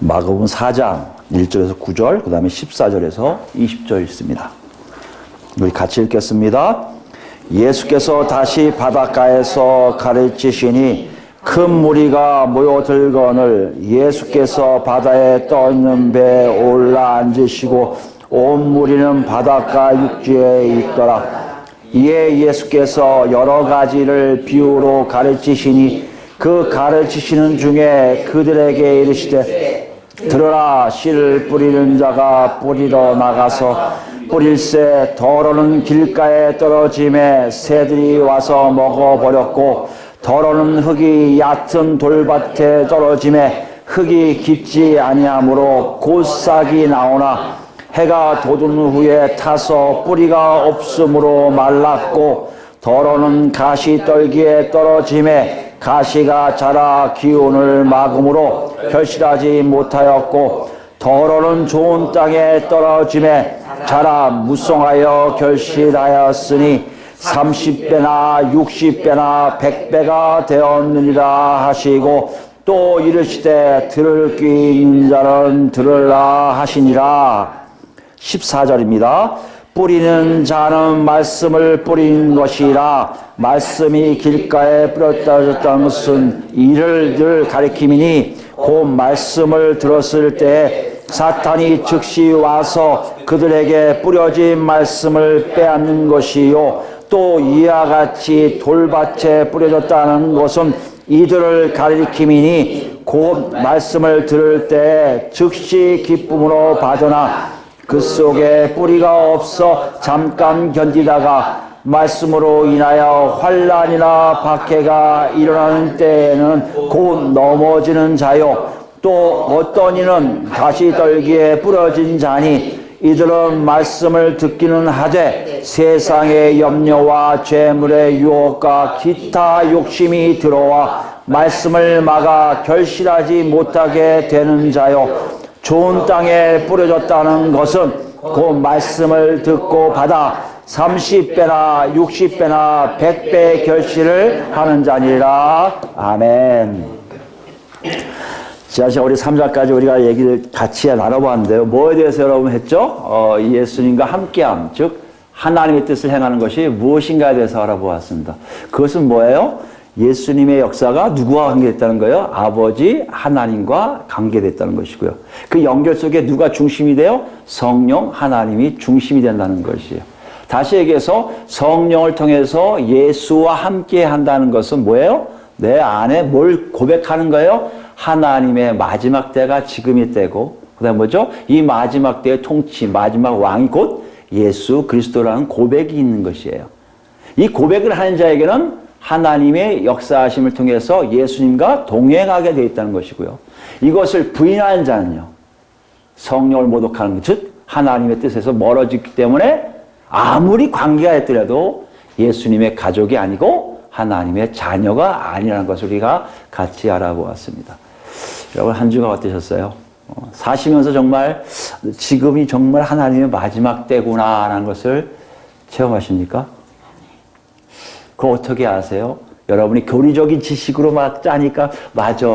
마가복음 4장 1절에서 9절, 그 다음에 14절에서 20절 읽습니다. 우리 같이 읽겠습니다. 예수께서 다시 바닷가에서 가르치시니 큰 무리가 모여들거늘 예수께서 바다에 떠있는 배에 올라 앉으시고 온 무리는 바닷가 육지에 있더라. 이에 예수께서 여러 가지를 비유로 가르치시니 그 가르치시는 중에 그들에게 이르시되 들으라. 씨를 뿌리는 자가 뿌리러 나가서 뿌릴새 더러는 길가에 떨어짐에 새들이 와서 먹어버렸고 더러는 흙이 얕은 돌밭에 떨어짐에 흙이 깊지 아니하므로 곧 싹이 나오나 해가 돋은 후에 타서 뿌리가 없으므로 말랐고 더러는 가시떨기에 떨어짐에 가시가 자라 기운을 막음으로 결실하지 못하였고 더러는 좋은 땅에 떨어짐에 자라 무성하여 결실하였으니 30배나 60배나 100배가 되었느니라 하시고 또 이르시되 들을 귀 있는 자는 들으라 하시니라. 14절입니다. 뿌리는 자는 말씀을 뿌린 것이라. 말씀이 길가에 뿌렸다는 것은 이를 늘 가리킴이니 곧 말씀을 들었을 때 사탄이 즉시 와서 그들에게 뿌려진 말씀을 빼앗는 것이요 또 이와 같이 돌밭에 뿌려졌다는 것은 이들을 가리킴이니 곧 말씀을 들을 때 즉시 기쁨으로 받으나 그 속에 뿌리가 없어 잠깐 견디다가 말씀으로 인하여 환난이나 박해가 일어나는 때에는 곧 넘어지는 자요 또 어떤 이는 가시떨기에 부러진 자니 이들은 말씀을 듣기는 하되 세상의 염려와 재물의 유혹과 기타 욕심이 들어와 말씀을 막아 결실하지 못하게 되는 자요 좋은 땅에 뿌려졌다는 것은 그 말씀을 듣고 받아 30배나 60배나 100배의 결실을 하는 자니라. 아멘. 지난 우리 3장까지 우리가 얘기를 같이 나눠봤는데요. 뭐에 대해서 여러분 했죠? 예수님과 함께함, 즉 하나님의 뜻을 행하는 것이 무엇인가에 대해서 알아보았습니다. 그것은 뭐예요? 예수님의 역사가 누구와 관계됐다는 거예요? 아버지 하나님과 관계됐다는 것이고요. 그 연결 속에 누가 중심이 돼요? 성령 하나님이 중심이 된다는 것이에요. 다시 얘기해서 성령을 통해서 예수와 함께 한다는 것은 뭐예요? 내 안에 뭘 고백하는 거예요? 하나님의 마지막 때가 지금이 때고 그 다음에 뭐죠? 이 마지막 때의 통치, 마지막 왕이 곧 예수 그리스도라는 고백이 있는 것이에요. 이 고백을 하는 자에게는 하나님의 역사하심을 통해서 예수님과 동행하게 되어 있다는 것이고요. 이것을 부인하는 자는요. 성령을 모독하는 것, 즉 하나님의 뜻에서 멀어지기 때문에 아무리 관계가 있더라도 예수님의 가족이 아니고 하나님의 자녀가 아니라는 것을 우리가 같이 알아보았습니다. 여러분 한 주가 어떠셨어요? 사시면서 정말 지금이 정말 하나님의 마지막 때구나라는 것을 체험하십니까? 그거 어떻게 아세요? 여러분이 교리적인 지식으로 막 짜니까 맞아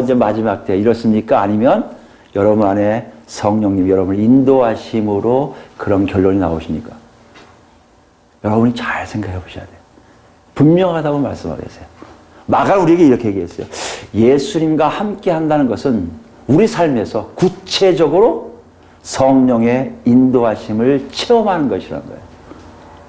이제 마지막 때 이렇습니까? 아니면 여러분 안에 성령님 여러분을 인도하심으로 그런 결론이 나오십니까? 여러분이 잘 생각해 보셔야 돼요. 분명하다고 말씀하고 계세요. 마가가 우리에게 이렇게 얘기했어요. 예수님과 함께 한다는 것은 우리 삶에서 구체적으로 성령의 인도하심을 체험하는 것이라는 거예요.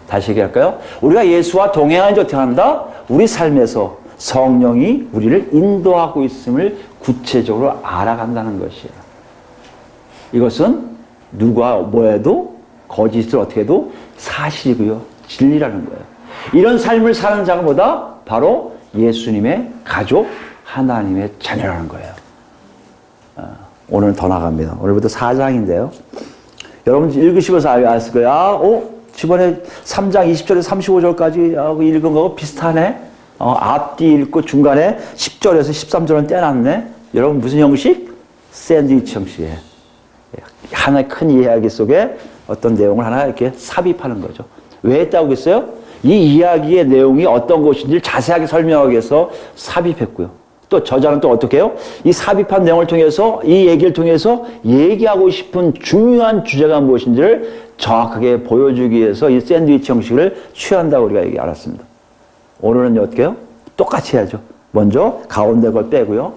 다시 얘기할까요? 우리가 예수와 동행하는 지 어떻게 한다? 우리 삶에서 성령이 우리를 인도하고 있음을 구체적으로 알아간다는 것이에요. 이것은 누가 뭐해도 거짓을 어떻게 해도 사실이고요. 진리라는 거예요. 이런 삶을 사는 자가 뭐다? 바로 예수님의 가족, 하나님의 자녀라는 거예요. 오늘 더 나갑니다. 오늘부터 4장인데요. 여러분 읽으시면서 아실 거예요. 이번에 3장 20절에서 35절까지 읽은 거하고 비슷하네. 앞뒤 읽고 중간에 10절에서 13절은 떼놨네. 여러분 무슨 형식? 샌드위치 형식이에요. 하나의 큰 이야기 속에 어떤 내용을 하나 이렇게 삽입하는 거죠. 왜 했다고 했어요? 이 이야기의 내용이 어떤 것인지를 자세하게 설명하기 위해서 삽입했고요. 또 저자는 또 어떻게 해요? 이 삽입한 내용을 통해서 이 얘기를 통해서 얘기하고 싶은 중요한 주제가 무엇인지를 정확하게 보여주기 위해서 이 샌드위치 형식을 취한다고 우리가 알았습니다. 오늘은 어떻게 해요? 똑같이 해야죠. 먼저 가운데 걸 빼고요.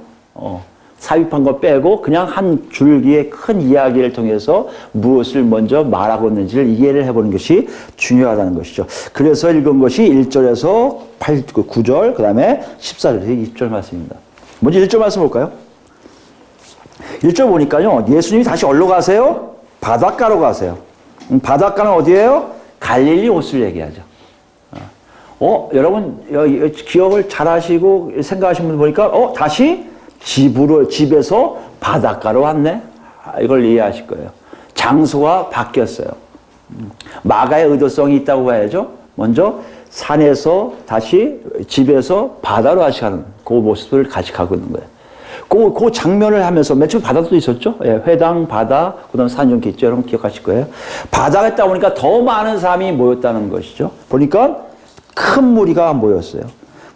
삽입한 걸 빼고 그냥 한 줄기의 큰 이야기를 통해서 무엇을 먼저 말하고 있는지를 이해를 해보는 것이 중요하다는 것이죠. 그래서 읽은 것이 1절에서 9절, 그 다음에 14절에서 20절 말씀입니다. 먼저 1절 말씀 볼까요? 1절 보니까요, 예수님이 다시 어디로 가세요? 바닷가로 가세요. 바닷가는 어디예요? 갈릴리 호수를 얘기하죠. 여러분, 기억을 잘 하시고 생각하시는 분 보니까, 다시 집에서 바닷가로 왔네? 이걸 이해하실 거예요. 장소가 바뀌었어요. 마가의 의도성이 있다고 봐야죠. 먼저 산에서 다시 집에서 바다로 다시 가는 그 모습을 같이 가고 있는 거예요. 그 장면을 하면서 맨 처음 바다도 있었죠. 예, 회당, 바다, 그 다음 산 이렇게 있죠. 여러분 기억하실 거예요. 바다가 있다 보니까 더 많은 사람이 모였다는 것이죠. 보니까 큰 무리가 모였어요.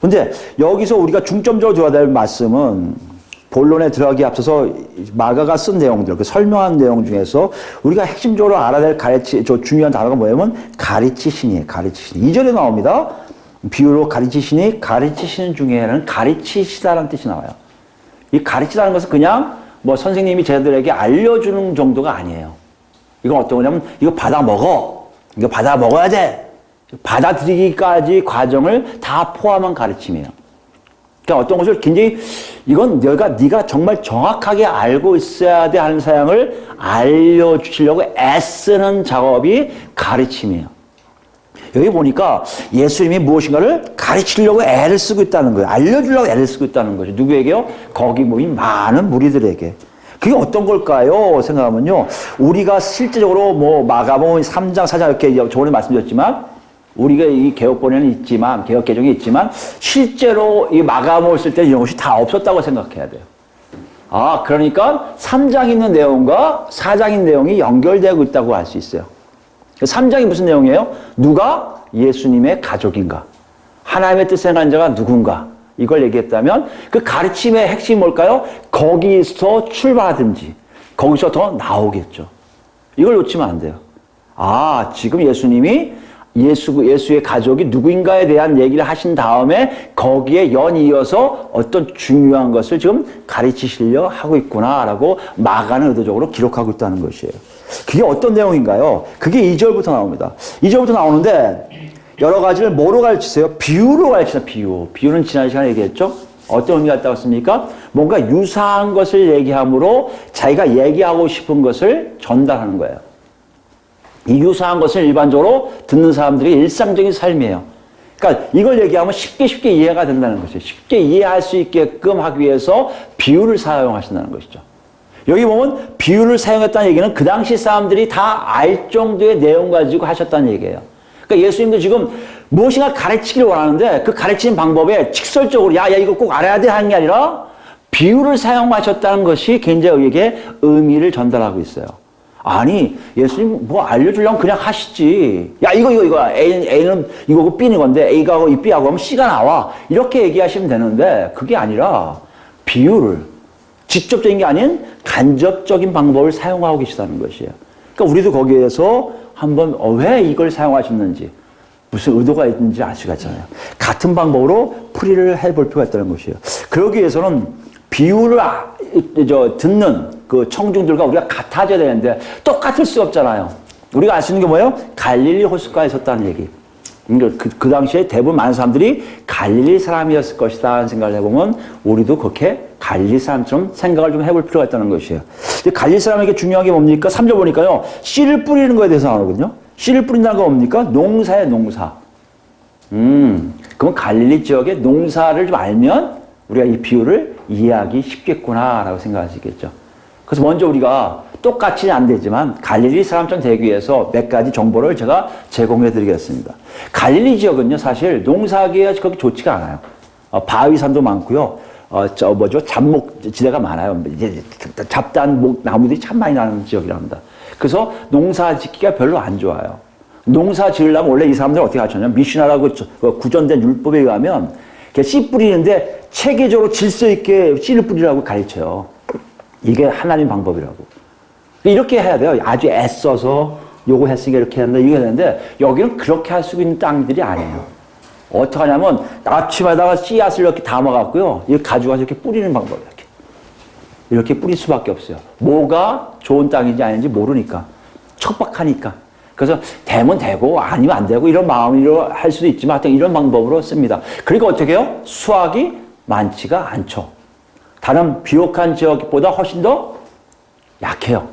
근데 여기서 우리가 중점적으로 들어야 될 말씀은 본론에 들어가기 앞서서 마가가 쓴 내용들, 그 설명한 내용 중에서 우리가 핵심적으로 알아야 될 중요한 단어가 뭐냐면 가르치시니에요. 가르치시니. 2절에 나옵니다. 비유로 가르치시니, 가르치시는 중에는 가르치시다라는 뜻이 나와요. 이 가르치다는 것은 그냥 뭐 선생님이 쟤들에게 알려주는 정도가 아니에요. 이건 어떤 거냐면 이거 받아 먹어. 이거 받아 먹어야 돼. 받아들이기까지 과정을 다 포함한 가르침이에요. 그러니까 어떤 것을 굉장히 이건 네가 정말 정확하게 알고 있어야 돼 하는 사양을 알려주시려고 애쓰는 작업이 가르침이에요. 여기 보니까 예수님이 무엇인가를 가르치려고 애를 쓰고 있다는 거예요. 알려주려고 애를 쓰고 있다는 거죠. 누구에게요? 거기 모인 많은 무리들에게. 그게 어떤 걸까요? 생각하면요. 우리가 실제적으로 뭐 마가복음 3장, 4장 이렇게 저번에 말씀드렸지만 우리가 이 개혁본에는 있지만, 개혁 개정이 있지만, 실제로 이 마가복음을 쓸 때 이런 것이 다 없었다고 생각해야 돼요. 그러니까 3장 있는 내용과 4장 있는 내용이 연결되고 있다고 알 수 있어요. 3장이 무슨 내용이에요? 누가 예수님의 가족인가? 하나님의 뜻을 행한 자가 누군가? 이걸 얘기했다면 그 가르침의 핵심이 뭘까요? 거기서 출발하든지 거기서 더 나오겠죠. 이걸 놓치면 안 돼요. 지금 예수님이 예수의 가족이 누구인가에 대한 얘기를 하신 다음에 거기에 연이어서 어떤 중요한 것을 지금 가르치시려 하고 있구나라고 마가는 의도적으로 기록하고 있다는 것이에요. 그게 어떤 내용인가요? 그게 2절부터 나옵니다. 2절부터 나오는데 여러 가지를 뭐로 가르치세요? 비유로 가르치세요. 비유는 지난 시간에 얘기했죠? 어떤 의미가 있다고 했습니까? 뭔가 유사한 것을 얘기함으로 자기가 얘기하고 싶은 것을 전달하는 거예요. 이 유사한 것을 일반적으로 듣는 사람들이 일상적인 삶이에요. 그러니까 이걸 얘기하면 쉽게 이해가 된다는 것이죠. 쉽게 이해할 수 있게끔 하기 위해서 비유를 사용하신다는 것이죠. 여기 보면 비유를 사용했다는 얘기는 그 당시 사람들이 다 알 정도의 내용 가지고 하셨다는 얘기예요. 그러니까 예수님도 지금 무엇인가 가르치기를 원하는데 그 가르치는 방법에 직설적으로 야 이거 꼭 알아야 돼 하는 게 아니라 비유를 사용하셨다는 것이 굉장히 우리에게 의미를 전달하고 있어요. 아니 예수님 뭐 알려주려면 그냥 하시지. 야 이거 A는 이거고 B는 건데 A가 하고 이 B하고 하면 C가 나와. 이렇게 얘기하시면 되는데 그게 아니라 비유를 직접적인 게 아닌 간접적인 방법을 사용하고 계시다는 것이에요. 그러니까 우리도 거기에서 한번 왜 이걸 사용하셨는지 무슨 의도가 있는지 알 수가 있잖아요. 같은 방법으로 풀이를 해볼 필요가 있다는 것이에요. 그러기 위해서는 비유를 듣는 그 청중들과 우리가 같아져야 되는데 똑같을 수 없잖아요. 우리가 알 수 있는 게 뭐예요? 갈릴리 호숫가에 있었다는 얘기. 그 당시에 대부분 많은 사람들이 갈릴리 사람이었을 것이다 하는 생각을 해보면 우리도 그렇게 갈릴리 사람처럼 생각을 좀 해볼 필요가 있다는 것이에요. 근데 갈릴리 사람에게 중요한 게 뭡니까? 3절 보니까요. 씨를 뿌리는 거에 대해서 나오거든요. 씨를 뿌린다는 건 뭡니까? 농사예요, 농사. 그럼 갈릴리 지역의 농사를 좀 알면 우리가 이 비유를 이해하기 쉽겠구나라고 생각하시겠죠. 그래서 먼저 우리가 똑같이는 안 되지만 갈릴리 사람처럼 되기 위해서 몇 가지 정보를 제가 제공해 드리겠습니다. 갈릴리 지역은요, 사실 농사하기가 그렇게 좋지가 않아요. 바위산도 많고요. 잡목 지대가 많아요. 이제 잡다한 나무들이 참 많이 나는 지역이랍니다. 그래서 농사 짓기가 별로 안 좋아요. 농사 지으려면 원래 이 사람들은 어떻게 하셨냐면 미시나라고 구전된 율법에 의하면 씨 뿌리는데 체계적으로 질서 있게 씨를 뿌리라고 가르쳐요. 이게 하나님 방법이라고. 이렇게 해야 돼요. 아주 애써서 요거 했으니까 이렇게 한다, 이거 했는데, 여기는 그렇게 할 수 있는 땅들이 아니에요. 어떻게 하냐면, 아침에다가 씨앗을 이렇게 담아갖고요, 이거 가져가서 이렇게 뿌리는 방법이에요. 이렇게 뿌릴 수밖에 없어요. 뭐가 좋은 땅인지 아닌지 모르니까. 척박하니까. 그래서 되면 되고, 아니면 안 되고, 이런 마음으로 할 수도 있지만, 하여튼 이런 방법으로 씁니다. 그리고 어떻게 해요? 수확이 많지가 않죠. 다른 비옥한 지역보다 훨씬 더 약해요.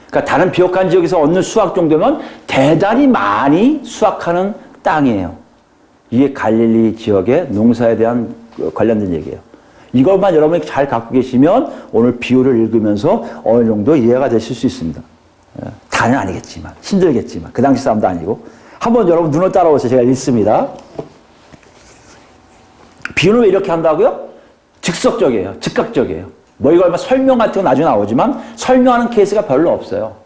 그러니까 다른 비옥한 지역에서 얻는 수확 정도면 대단히 많이 수확하는 땅이에요. 이게 갈릴리 지역의 농사에 대한 관련된 얘기예요. 이것만 여러분이 잘 갖고 계시면 오늘 비유를 읽으면서 어느 정도 이해가 되실 수 있습니다. 다는 아니겠지만, 힘들겠지만, 그 당시 사람도 아니고. 한번 여러분 눈을 따라오세요. 제가 읽습니다. 비유는 왜 이렇게 한다고요? 즉석적이에요. 즉각적이에요. 뭐 이거 얼마 설명 같은 거 나중에 나오지만 설명하는 케이스가 별로 없어요.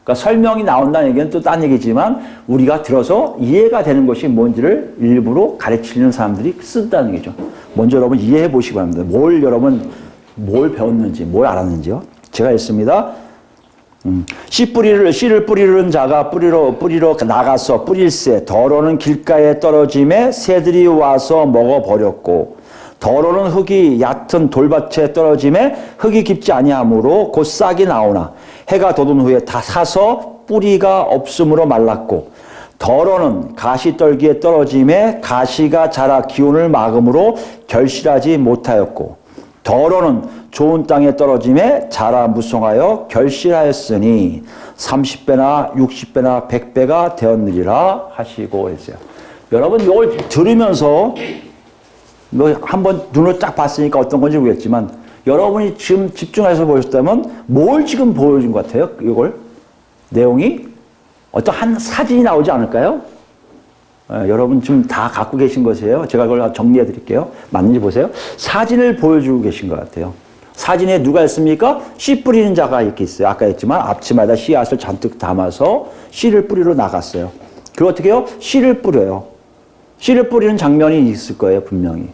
그러니까 설명이 나온다는 얘기는 또 딴 얘기지만 우리가 들어서 이해가 되는 것이 뭔지를 일부러 가르치는 사람들이 쓴다는 얘기죠. 먼저 여러분 이해해 보시기 바랍니다. 뭘 배웠는지, 뭘 알았는지요. 제가 읽습니다. 씨를 뿌리는 자가 뿌리러 나가서 뿌릴새 더러는 길가에 떨어짐에 새들이 와서 먹어버렸고 더러는 흙이 얕은 돌밭에 떨어짐에 흙이 깊지 아니하므로 곧 싹이 나오나 해가 돋은 후에 다 사서 뿌리가 없으므로 말랐고 더러는 가시떨기에 떨어짐에 가시가 자라 기운을 막음으로 결실하지 못하였고 더러는 좋은 땅에 떨어짐에 자라 무성하여 결실하였으니 30배나 60배나 100배가 되었느니라 하시고 했어요. 여러분 이걸 들으면서 한번 눈을 딱 봤으니까 어떤 건지 모르겠지만 여러분이 지금 집중해서 보셨다면 뭘 지금 보여준 것 같아요? 이걸 내용이 어떤 한 사진이 나오지 않을까요? 여러분 지금 다 갖고 계신 것이에요. 제가 그걸 정리해 드릴게요. 맞는지 보세요. 사진을 보여주고 계신 것 같아요. 사진에 누가 있습니까? 씨 뿌리는 자가 이렇게 있어요. 아까 했지만 앞치마에다 씨앗을 잔뜩 담아서 씨를 뿌리러 나갔어요. 그리고 어떻게 해요? 씨를 뿌려요. 씨를 뿌리는 장면이 있을 거예요, 분명히.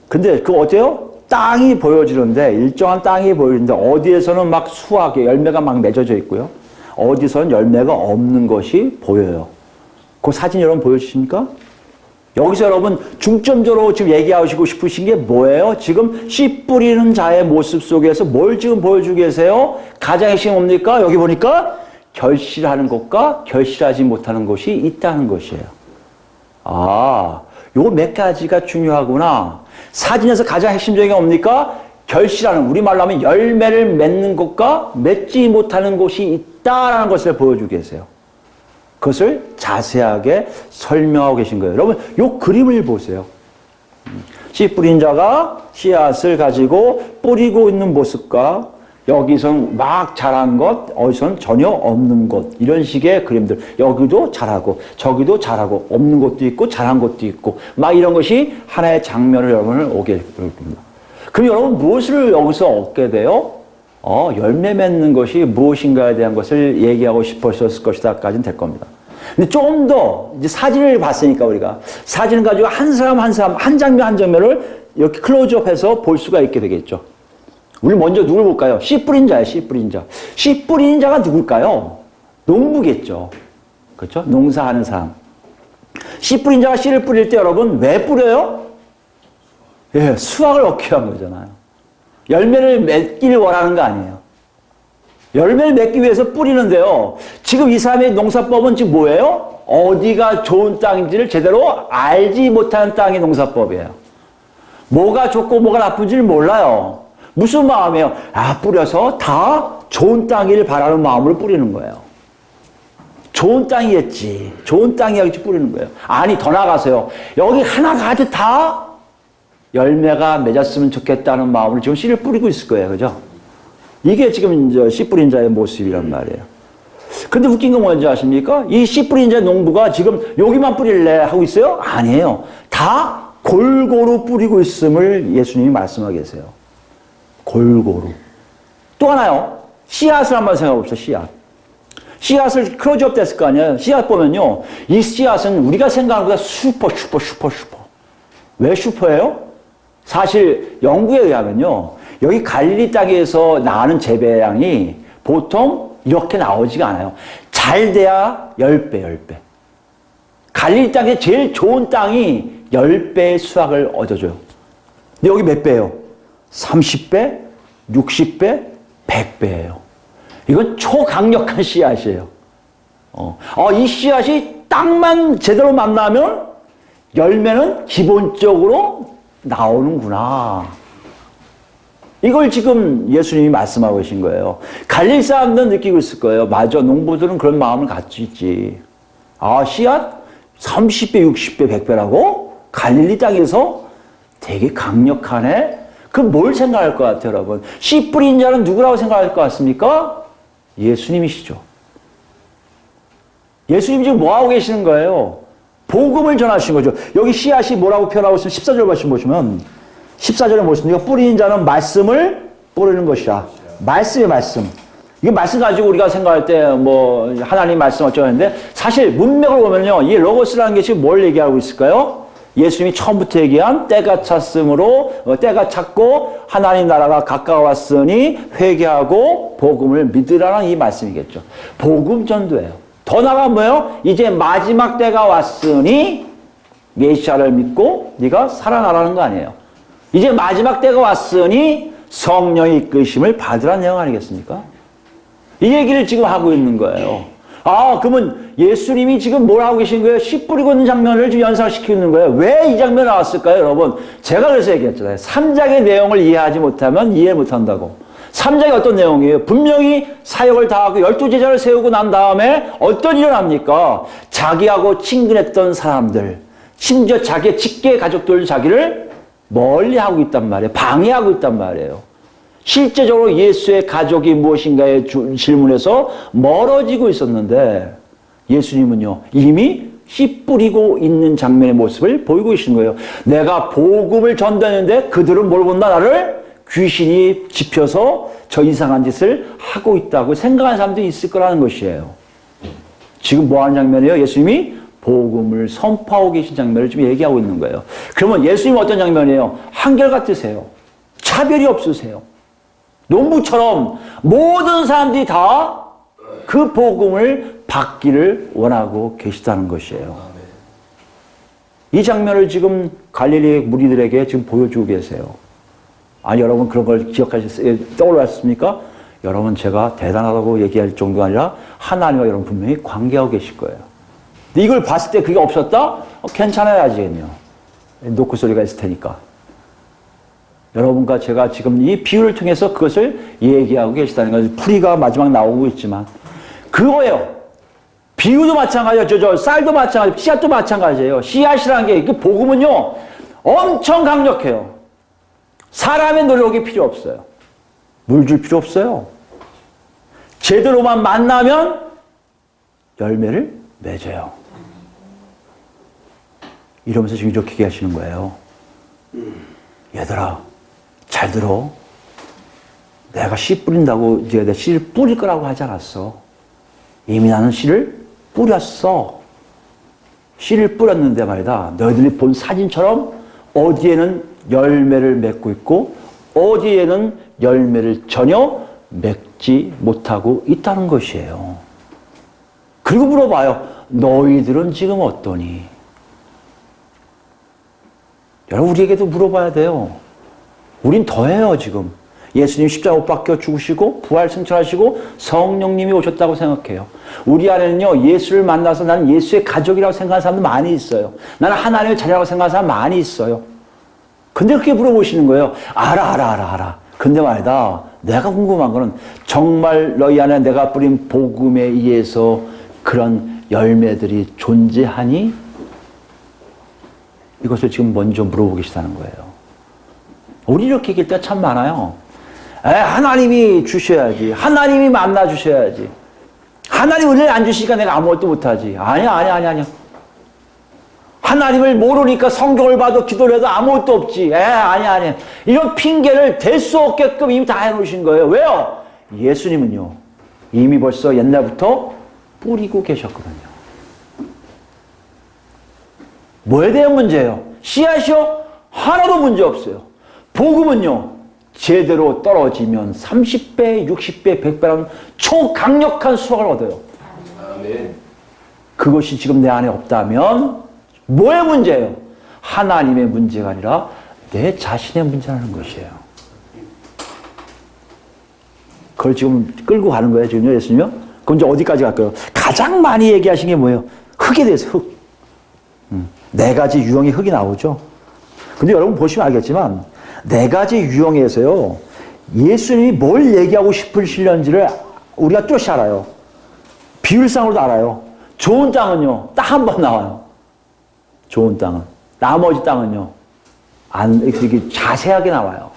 근데 그거 어때요? 땅이 보여지는데, 일정한 땅이 보여지는데, 어디에서는 막 수확에 열매가 막 맺어져 있고요. 어디서는 열매가 없는 것이 보여요. 그 사진 여러분 보여주십니까? 여기서 여러분 중점적으로 지금 얘기하시고 싶으신 게 뭐예요? 지금 씨 뿌리는 자의 모습 속에서 뭘 지금 보여주고 계세요? 가장 핵심이 뭡니까? 여기 보니까 결실하는 것과 결실하지 못하는 것이 있다는 것이에요. 아, 요거 몇 가지가 중요하구나. 사진에서 가장 핵심적인 게 뭡니까? 결실하는, 우리말로 하면 열매를 맺는 것과 맺지 못하는 것이 있다라는 것을 보여주고 계세요. 그것을 자세하게 설명하고 계신 거예요. 여러분, 요 그림을 보세요. 씨 뿌린 자가 씨앗을 가지고 뿌리고 있는 모습과 여기선 막 자란 것, 어디선 전혀 없는 것, 이런 식의 그림들. 여기도 자라고 저기도 자라고 없는 것도 있고 자란 것도 있고 막 이런 것이 하나의 장면을 여러분을 오게 됩니다. 그럼 여러분 무엇을 여기서 얻게 돼요? 열매 맺는 것이 무엇인가에 대한 것을 얘기하고 싶었을 것이다까지는 될 겁니다. 근데 좀 더 이제 사진을 봤으니까 우리가 사진을 가지고 한 사람 한 장면 한 장면을 이렇게 클로즈업해서 볼 수가 있게 되겠죠. 우리 먼저 누굴 볼까요? 씨 뿌린 자예요, 씨 뿌린 자. 씨 뿌린 자가 누굴까요? 농부겠죠. 그렇죠? 농사하는 사람. 씨 뿌린 자가 씨를 뿌릴 때 여러분 왜 뿌려요? 예, 수확을 얻기 위한 거잖아요. 열매를 맺기를 원하는 거 아니에요. 열매를 맺기 위해서 뿌리는데요. 지금 이 사람의 농사법은 지금 뭐예요? 어디가 좋은 땅인지를 제대로 알지 못하는 땅이 농사법이에요. 뭐가 좋고 뭐가 나쁜지를 몰라요. 무슨 마음이에요? 뿌려서 다 좋은 땅이길 바라는 마음으로 뿌리는 거예요. 좋은 땅이겠지. 좋은 땅이겠지 뿌리는 거예요. 아니, 더 나가서요. 여기 하나 가득 다 열매가 맺었으면 좋겠다는 마음으로 지금 씨를 뿌리고 있을 거예요. 그죠? 이게 지금 이제 씨 뿌린 자의 모습이란 말이에요. 근데 웃긴 건 뭔지 아십니까? 이 씨 뿌린 자의 농부가 지금 여기만 뿌릴래 하고 있어요? 아니에요. 다 골고루 뿌리고 있음을 예수님이 말씀하고 계세요. 골고루. 또 하나요. 씨앗을 한번 생각해 봅시다. 씨앗. 씨앗을 클로즈업 됐을 거 아니에요. 씨앗 보면요. 이 씨앗은 우리가 생각하는 것보다 슈퍼. 왜 슈퍼예요? 사실 연구에 의하면요. 여기 갈릴리 땅에서 나는 재배량이 보통 이렇게 나오지가 않아요. 잘 돼야 10배, 10배. 갈릴리 땅에 제일 좋은 땅이 10배의 수확을 얻어줘요. 근데 여기 몇 배예요? 30배, 60배, 100배예요. 이건 초강력한 씨앗이에요. 이 씨앗이 땅만 제대로 만나면 열매는 기본적으로 나오는구나. 이걸 지금 예수님이 말씀하고 계신 거예요. 갈릴리 사람들은 느끼고 있을 거예요. 맞아, 농부들은 그런 마음을 갖고 있지. 씨앗 30배, 60배, 100배라고? 갈릴리 땅에서 되게 강력하네? 그럼 뭘 생각할 것 같아요, 여러분? 씨 뿌린 자는 누구라고 생각할 것 같습니까? 예수님이시죠. 예수님 지금 뭐 하고 계시는 거예요? 복음을 전하시는 거죠. 여기 씨앗이 뭐라고 표현하고 있으면 14절 보시면 14절에 보시면 뿌리는 자는 말씀을 뿌리는 것이라. 말씀이에요, 말씀. 이거 말씀 가지고 우리가 생각할 때 뭐 하나님 말씀 어쩌는데 사실 문맥을 보면요. 이 로고스라는 게 지금 뭘 얘기하고 있을까요? 예수님이 처음부터 얘기한 때가 찼으므로 때가 찼고 하나님 나라가 가까웠으니 회개하고 복음을 믿으라는 이 말씀이겠죠. 복음 전도예요. 더 나아가 뭐예요? 이제 마지막 때가 왔으니 메시아를 믿고 네가 살아나라는 거 아니에요. 이제 마지막 때가 왔으니 성령의 이끄심을 받으라는 내용 아니겠습니까? 이 얘기를 지금 하고 있는 거예요. 그러면 예수님이 지금 뭘 하고 계신 거예요? 씨 뿌리고 있는 장면을 지금 연상시키는 거예요. 왜 이 장면이 나왔을까요, 여러분? 제가 그래서 얘기했잖아요. 3장의 내용을 이해하지 못하면 이해 못한다고. 3장이 어떤 내용이에요? 분명히 사역을 다하고 12제자를 세우고 난 다음에 어떤 일이 일어납니까? 자기하고 친근했던 사람들, 심지어 자기의 직계 가족들 자기를 멀리하고 있단 말이에요. 방해하고 있단 말이에요. 실제적으로 예수의 가족이 무엇인가에 질문해서 멀어지고 있었는데 예수님은요 이미 씨 뿌리고 있는 장면의 모습을 보이고 계신 거예요. 내가 복음을 전도했는데 그들은 뭘 본다? 나를 귀신이 집혀서 저 이상한 짓을 하고 있다고 생각하는 사람들이 있을 거라는 것이에요. 지금 뭐 하는 장면이에요? 예수님이 복음을 선포하고 계신 장면을 지금 얘기하고 있는 거예요. 그러면 예수님은 어떤 장면이에요? 한결같으세요. 차별이 없으세요. 농부처럼 모든 사람들이 다 그 복음을 받기를 원하고 계시다는 것이에요. 이 장면을 지금 갈릴리 무리들에게 지금 보여주고 계세요. 아니, 여러분 그런 걸 떠올랐습니까? 여러분 제가 대단하다고 얘기할 정도가 아니라 하나님과 여러분 분명히 관계하고 계실 거예요. 근데 이걸 봤을 때 그게 없었다? 괜찮아요, 아직은요. 노크 소리가 있을 테니까. 여러분과 제가 지금 이 비유를 통해서 그것을 얘기하고 계시다는 거죠. 풀이가 마지막 나오고 있지만 그거예요. 비유도 마찬가지예요. 쌀도 마찬가지예요. 씨앗도 마찬가지예요. 씨앗이라는 게 그 복음은요 엄청 강력해요. 사람의 노력이 필요 없어요. 물 줄 필요 없어요. 제대로만 만나면 열매를 맺어요. 이러면서 지금 이렇게 얘기하시는 거예요. 얘들아, 잘 들어. 내가 씨 뿌린다고 이제 내 씨를 뿌릴 거라고 하지 않았어. 이미 나는 씨를 뿌렸어. 씨를 뿌렸는데 말이다. 너희들이 본 사진처럼 어디에는 열매를 맺고 있고 어디에는 열매를 전혀 맺지 못하고 있다는 것이에요. 그리고 물어봐요. 너희들은 지금 어떠니? 여러분 우리에게도 물어봐야 돼요. 우린 더해요 지금. 예수님 십자가 못 박혀 죽으시고 부활 승천하시고 성령님이 오셨다고 생각해요. 우리 안에는요 예수를 만나서 나는 예수의 가족이라고 생각하는 사람도 많이 있어요. 나는 하나님의 자녀라고 생각하는 사람 많이 있어요. 근데 그렇게 물어보시는 거예요. 알아. 근데 말이다. 내가 궁금한 거는 정말 너희 안에 내가 뿌린 복음에 의해서 그런 열매들이 존재하니? 이것을 지금 먼저 물어보고 계시다는 거예요. 우리 이렇게 얘기할 때가 참 많아요. 하나님이 주셔야지. 하나님이 만나 주셔야지. 하나님 은혜를 안 주시니까 내가 아무것도 못하지. 아니야. 하나님을 모르니까 성경을 봐도 기도를 해도 아무것도 없지. 아니야. 이런 핑계를 댈 수 없게끔 이미 다 해놓으신 거예요. 왜요? 예수님은요. 이미 벌써 옛날부터 뿌리고 계셨거든요. 뭐에 대한 문제예요? 씨앗이요? 하나도 문제 없어요. 복음은요, 제대로 떨어지면 30배, 60배, 100배라는 초강력한 수확을 얻어요. 아멘. 그것이 지금 내 안에 없다면 뭐의 문제예요? 하나님의 문제가 아니라 내 자신의 문제라는 것이에요. 그걸 지금 끌고 가는 거예요, 지금요, 예수님요? 그럼 이제 어디까지 갈까요? 가장 많이 얘기하신 게 뭐예요? 흙에 대해서 흙. 네 가지 유형의 흙이 나오죠. 근데 여러분 보시면 알겠지만, 네 가지 유형에서요, 예수님이 뭘 얘기하고 싶으시는지를 우리가 뚜렷이 알아요. 비율상으로도 알아요. 좋은 땅은요, 딱 한 번 나와요. 좋은 땅은. 나머지 땅은요, 이렇게 자세하게 나와요.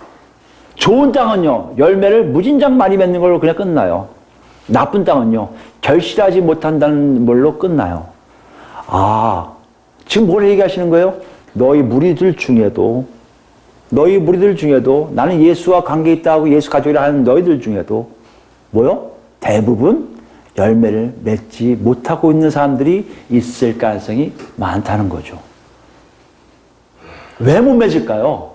좋은 땅은요, 열매를 무진장 많이 맺는 걸로 그냥 끝나요. 나쁜 땅은요, 결실하지 못한다는 걸로 끝나요. 아, 지금 뭘 얘기하시는 거예요? 너희 무리들 중에도 나는 예수와 관계 있다고 예수 가족이라 하는 너희들 중에도 뭐요? 대부분 열매를 맺지 못하고 있는 사람들이 있을 가능성이 많다는 거죠. 왜 못 맺을까요?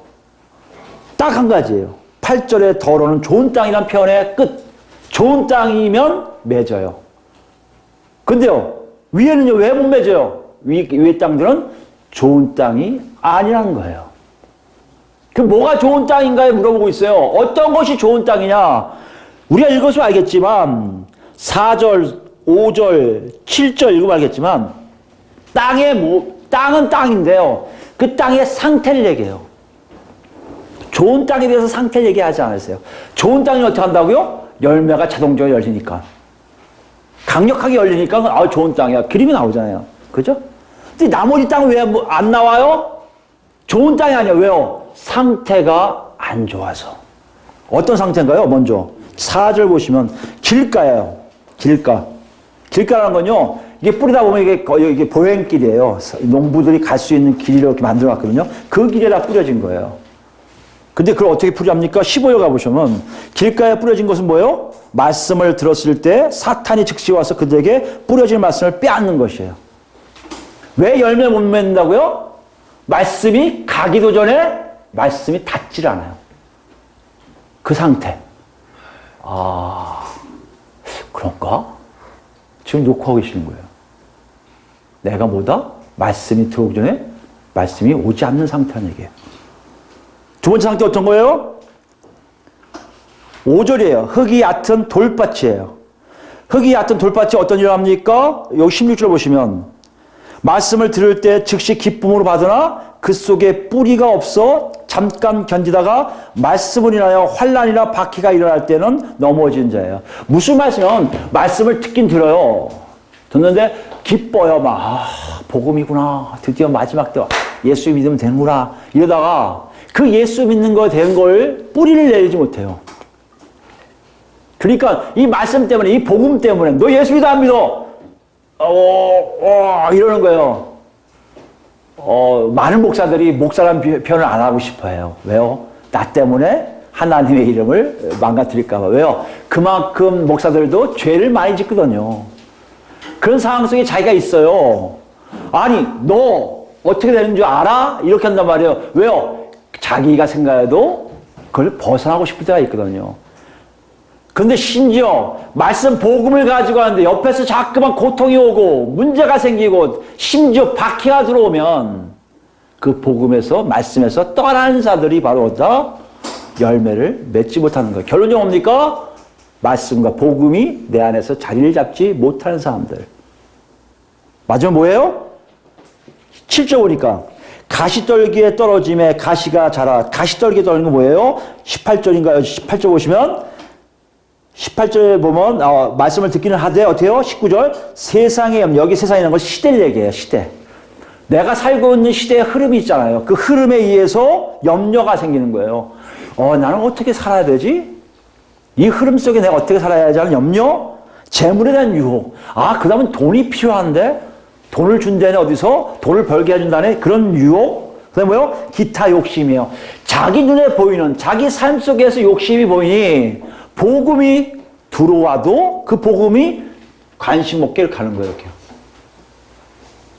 딱 한 가지예요. 8절에 더러는 좋은 땅이란 표현의 끝. 좋은 땅이면 맺어요. 근데요, 위에는요, 왜 못 맺어요? 위에 땅들은 좋은 땅이 아니라는 거예요. 그럼 뭐가 좋은 땅인가에 물어보고 있어요. 어떤 것이 좋은 땅이냐? 우리가 읽어서 알겠지만 4절, 5절, 7절 읽으면 알겠지만 땅은 땅인데요. 그 땅의 상태를 얘기해요. 좋은 땅에 대해서 상태를 얘기하지 않았어요. 좋은 땅이 어떻게 한다고요? 열매가 자동적으로 열리니까. 강력하게 열리니까 좋은 땅이야. 그림이 나오잖아요. 그죠? 근데 나머지 땅은 왜 안 나와요? 좋은 땅이 아니야. 왜요? 상태가 안 좋아서. 어떤 상태인가요? 먼저 4절 보시면 길가예요. 길가라는 건요, 이게 뿌리다 보면 이게 보행길이에요. 농부들이 갈 수 있는 길을 이렇게 만들어 놨거든요. 그 길에다 뿌려진 거예요. 근데 그걸 어떻게 풀이합니까? 15절 가보시면 길가에 뿌려진 것은 뭐예요? 말씀을 들었을 때 사탄이 즉시 와서 그들에게 뿌려진 말씀을 빼앗는 것이에요. 왜 열매 못 맺는다고요? 말씀이 가기도 전에 말씀이 닿질 않아요. 그 상태. 아, 그런가? 지금 녹화하고 계시는 거예요. 내가 뭐다? 말씀이 들어오기 전에 말씀이 오지 않는 상태라는 얘기예요. 두 번째 상태 어떤 거예요? 5절이에요. 흙이 얕은 돌밭이에요. 흙이 얕은 돌밭이 어떤 일을 합니까? 여기 16절 보시면 말씀을 들을 때 즉시 기쁨으로 받으나 그 속에 뿌리가 없어 잠깐 견디다가 말씀을 인하여 환난이나 박해가 일어날 때는 넘어진 자예요. 무슨 말씀이면 말씀을 듣긴 들어요. 듣는데 기뻐요. 복음이구나. 드디어 마지막 때 예수 믿으면 되는구나. 이러다가 그 예수 믿는 거 된 걸 뿌리를 내리지 못해요. 그러니까 이 말씀 때문에, 이 복음 때문에 너 예수 믿어 안 믿어? 이러는 거예요. 많은 목사들이 목사라는 표현을 안 하고 싶어 해요. 왜요? 나 때문에 하나님의 이름을 망가뜨릴까 봐. 왜요? 그만큼 목사들도 죄를 많이 짓거든요. 그런 상황 속에 자기가 있어요. 아니, 너 어떻게 되는 줄 알아? 이렇게 한단 말이에요. 왜요? 자기가 생각해도 그걸 벗어나고 싶을 때가 있거든요. 근데 심지어 말씀 복음을 가지고 하는데 옆에서 자꾸만 고통이 오고 문제가 생기고 심지어 박해가 들어오면 그 복음에서 말씀에서 떠나는 자들이 바로 어디다? 열매를 맺지 못하는 거예요. 결론이 뭡니까? 말씀과 복음이 내 안에서 자리를 잡지 못하는 사람들. 마지막 뭐예요? 7절 보니까 가시떨기에 떨어짐에 가시가 자라. 가시떨기에 떨어지는 건 뭐예요? 18절인가요? 18절 보시면 18절에 보면 말씀을 듣기는 하되 어떻게 해요? 19절 세상에 여기 세상이라는 건 시대를 얘기해요. 시대. 내가 살고 있는 시대의 흐름이 있잖아요. 그 흐름에 의해서 염려가 생기는 거예요. 나는 어떻게 살아야 되지? 이 흐름 속에 내가 어떻게 살아야 하지 하는 염려? 재물에 대한 유혹. 그 다음은 돈이 필요한데 돈을 준다네 어디서? 돈을 벌게 해준다네 그런 유혹. 그 다음에 뭐요? 기타 욕심이에요. 자기 눈에 보이는 자기 삶 속에서 욕심이 보이니 복음이 들어와도 그 복음이 관심 없게 가는 거예요. 이렇게.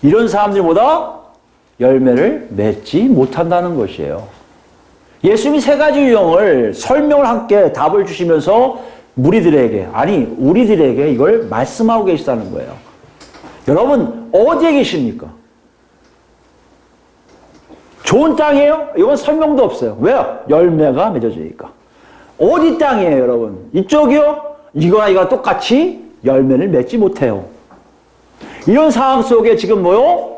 이런 사람들보다 열매를 맺지 못한다는 것이에요. 예수님이 세 가지 유형을 설명을 함께 답을 주시면서 무리들에게, 아니 우리들에게 이걸 말씀하고 계시다는 거예요. 여러분 어디에 계십니까? 좋은 땅이에요? 이건 설명도 없어요. 왜요? 열매가 맺어지니까. 어디 땅이에요, 여러분? 이쪽이요? 이거나 이거나 똑같이 열매를 맺지 못해요. 이런 상황 속에 지금 뭐요?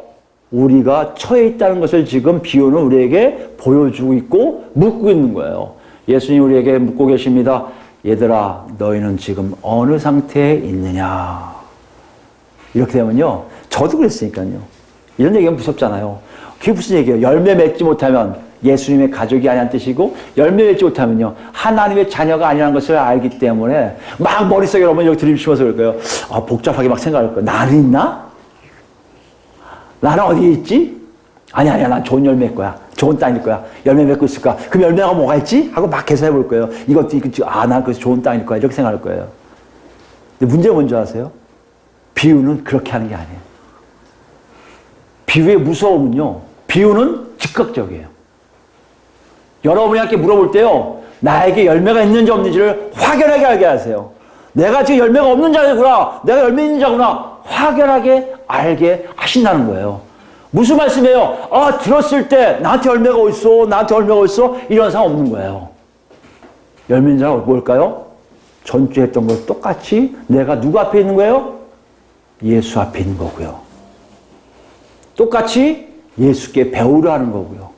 우리가 처해 있다는 것을 지금 비유는 우리에게 보여주고 있고 묻고 있는 거예요. 예수님 우리에게 묻고 계십니다. 얘들아, 너희는 지금 어느 상태에 있느냐? 이렇게 되면요. 저도 그랬으니까요. 이런 얘기가 무섭잖아요. 그게 무슨 얘기예요? 열매 맺지 못하면 예수님의 가족이 아니라는 뜻이고, 열매 맺지 못하면요, 하나님의 자녀가 아니라는 것을 알기 때문에 막 머릿속에 여러분 여기 들이부시면서 그럴 거예요. 아, 복잡하게 막 생각할 거예요. 나는 있나? 나는 어디에 있지? 아니야, 난 좋은 열매일 거야. 좋은 땅일 거야. 열매 맺고 있을 거야. 그럼 열매가 뭐가 있지? 하고 막 계산해 볼 거예요. 이것도, 난 그래서 좋은 땅일 거야. 이렇게 생각할 거예요. 근데 문제가 뭔지 아세요? 비유는 그렇게 하는 게 아니에요. 비유의 무서움은요, 비유는 즉각적이에요. 여러분이 함께 물어볼 때요, 나에게 열매가 있는지 없는지를 확연하게 알게 하세요. 내가 지금 열매가 없는 자구나, 내가 열매 있는 자구나, 확연하게 알게 하신다는 거예요. 무슨 말씀이에요? 아, 들었을 때 나한테 열매가 어딨어, 나한테 열매가 어딨어, 이런 상황 없는 거예요. 열매 있는 자가 뭘까요? 전주에 했던 것 똑같이 내가 누구 앞에 있는 거예요? 예수 앞에 있는 거고요. 똑같이 예수께 배우려 하는 거고요.